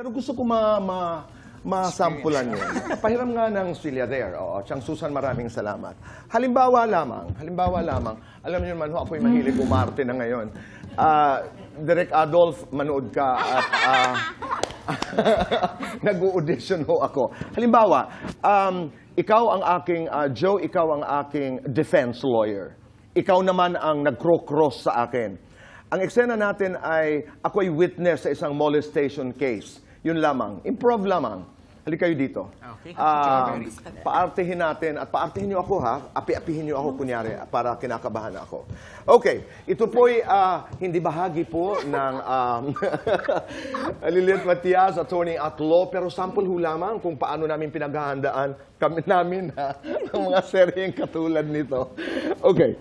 Pero gusto ko masampulan yun. Pahiram nga ng Celia there. Oo, Chang Susan, maraming salamat. Halimbawa lamang, alam niyo naman, ako'y mahilig umarte na ngayon. Direk Adolf, manood ka at nag-audition ho ako. Halimbawa, ikaw ang aking, Joe, ikaw ang aking defense lawyer. Ikaw naman ang nag-cross sa akin. Ang eksena natin ay ako'y witness sa isang molestation case. Yun lamang. Improv lamang. Halika kayo dito. Okay. Paartihin natin, at paartihin niyo ako ha, api-apihin niyo ako kunyari para kinakabahan ako. Okay, ito po'y hindi bahagi po ng Liliet Matias, Attorney at Law, pero sample ho lamang kung paano namin pinaghahandaan kami namin ang mga seryeng katulad nito. Okay.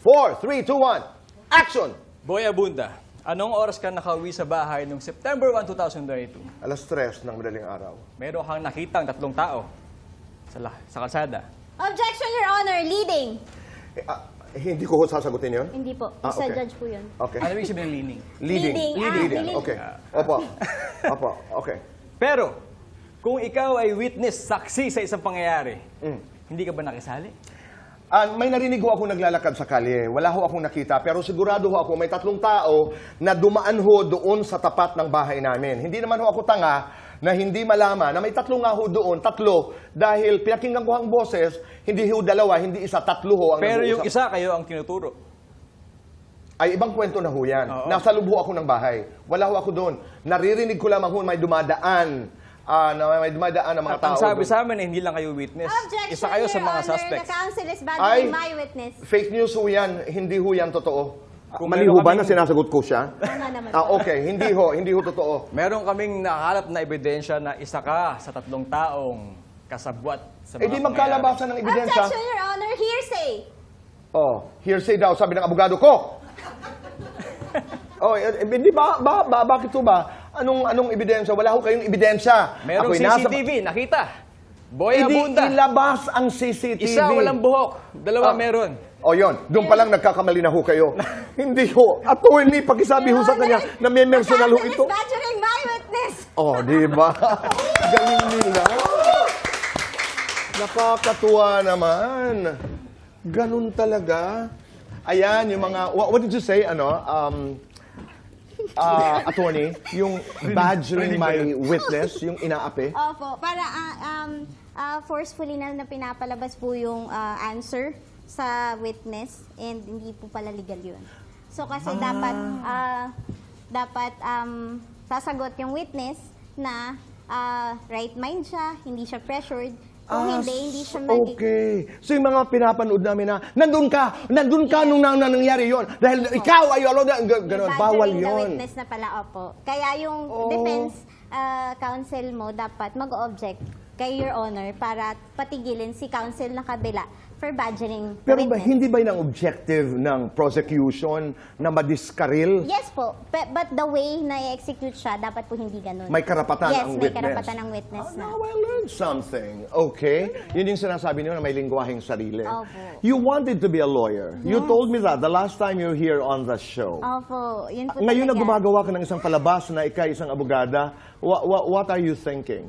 4, 3, 2, 1. Action! Boy Abunda, anong oras ka nakauwi sa bahay noong September 1, 2022? Alas 3 ng madaling araw. Meron kang nakitang 3 tao sa kalsada. Objection, Your Honor. Leading. Hindi ko sasagutin yun? Hindi po. Sa okay. judge po yun. Okay. Ano ibig sabihin ng leaning? Leading. Leading. Okay. Opo. Opo. Okay. Pero, kung ikaw ay witness, saksi sa isang pangyayari, hindi ka ba nakisali? May narinig ho ako naglalakad sa kalye. Wala ho akong nakita. Pero sigurado ho ako may 3 tao na dumaan ho doon sa tapat ng bahay namin. Hindi naman ho ako tanga na hindi malaman na may 3 nga ho doon. 3. Dahil pinakinggan ko ang boses, hindi ho 2, hindi 1, 3 ho ang Pero yung nag-uusap. isa kayo ang tinuturo. Ay, ibang kwento na ho yan. Oo. Nasa loob ho ako ng bahay. Wala ho ako doon. Naririnig ko lamang ho may dumadaan. May dumadaan ng mga tao. Ang sabi sa amin, hindi lang kayo witness. Objection, Isa kayo sa Your mga Honor. suspects. The counsel is bothering my witness. Fake news ho yan. Hindi ho yan totoo. Kung Mali meron ho ba na kaming- sinasagot ko siya? Tama naman. Okay. Hindi ho totoo. Meron kaming nakakalap na ebidensya na isa ka sa 3 taong kasabwat sa mga Eh di magkalabasan ng ebidensya. Objection, Your Honor. Hearsay. Hearsay daw, sabi ng abogado ko. Hindi bakit ho ba? Anong ebidensya? Wala ho kayong ebidensya. Merong Ako'y CCTV, nakita. Boy Hindi Abunda. ilabas ang CCTV. Isa walang buhok, 2 meron. Yun. Doon pa lang nagkakamali na ho kayo. Hindi ho. Attorney, pakisabi ho sa kanya na may personal ho The ito. counsel is badgering my witness. Di ba? Galing nila. Nakakatuwa naman. Ganun talaga. Ayan, yung mga... What did you say? Attorney, yung badgering my witness, yung inaapi? Opo. Para forcefully na pinapalabas po yung answer sa witness and hindi po pala legal yun. So kasi dapat sasagot yung witness na right mind siya, hindi siya pressured. Kung hindi siya Okay. So yung mga pinapanood namin na, nandun ka nung nangyari yon. Dahil ikaw ay gano'n, bawal badgering the yon. witness na pala, opo. Kaya yung defense counsel mo dapat mag-object kay Your Honor para patigilin si counsel na kabila for badgering the Pero witness. hindi ba yun ang objective ng prosecution na madiskaril? Yes po, but the way na i-execute siya, dapat po hindi ganun. May karapatan yes, ang may witness. karapatan ang witness na. Now I learned something. Okay. Yun yung sinasabi niyo na may lingwaheng sarili. Opo. You wanted to be a lawyer. You told me that the last time you were here on the show. Opo, yun po Ngayon na talaga. gumagawa ka ng isang palabas na ikaw isang abogada, what are you thinking?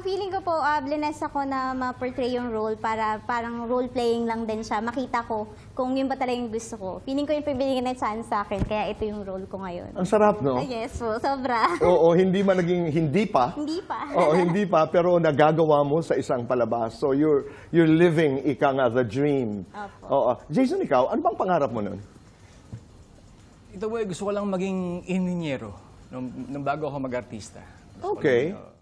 Feeling ko po, blessed ako na ma-portray yung role para parang role-playing lang din siya. Makita ko kung yun ba talaga yung gusto ko. Feeling ko yung pibigyan na chance sa akin, kaya ito yung role ko ngayon. Ang sarap, no? Yes po, sobra. Oo, hindi man naging hindi pa. Hindi pa. Oo, hindi pa, pero nagagawa mo sa isang palabas. So you're living, ika nga, the dream. Opo. Oo. Jason, ikaw, ano bang pangarap mo nun? Ito boy, gusto ko lang maging inhinyero nung bago ako mag-artista. Gusto ko Okay. lang,